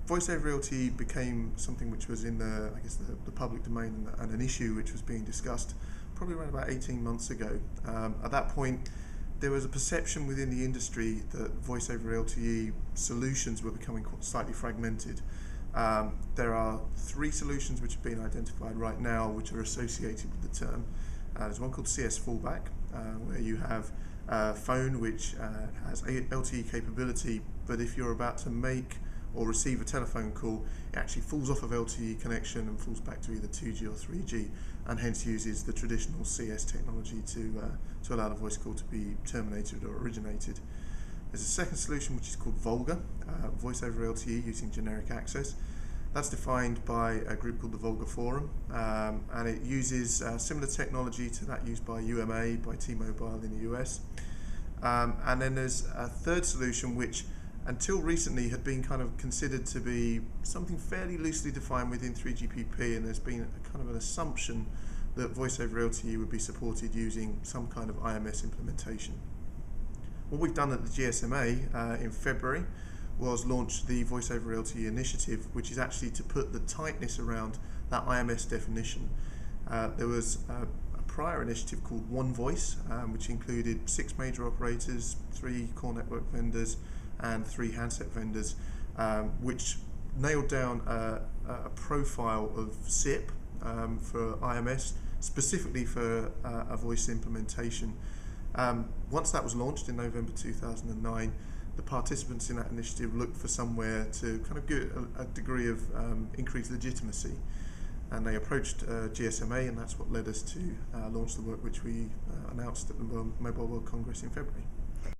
voice over LTE became something which was in the public domain and an issue which was being discussed probably around about 18 months ago. At that point, there was a perception within the industry that voice over LTE solutions were becoming slightly fragmented. There are 3 solutions which have been identified right now which are associated with the term. There's one called CS Fallback, where you have a phone which has LTE capability, but if you're about to make or receive a telephone call, it actually falls off of LTE connection and falls back to either 2G or 3G, and hence uses the traditional CS technology to allow the voice call to be terminated or originated. There's a second solution which is called VOLGA, voice over LTE using generic access. That's defined by a group called the VOLGA Forum, and it uses similar technology to that used by UMA, by T-Mobile in the US. And then there's a third solution which until recently had been kind of considered to be something fairly loosely defined within 3GPP, and there's been a kind of an assumption that voice over LTE would be supported using some kind of IMS implementation. What we've done at the GSMA in February was launch the voice over LTE initiative, which is actually to put the tightness around that IMS definition. There was a prior initiative called One Voice, which included 6 major operators, 3 core network vendors, and 3 handset vendors, which nailed down a profile of SIP for IMS, specifically for a voice implementation. Once that was launched in November 2009, the participants in that initiative looked for somewhere to kind of give a degree of increased legitimacy, and they approached GSMA, and that's what led us to launch the work which we announced at the Mobile World Congress in February.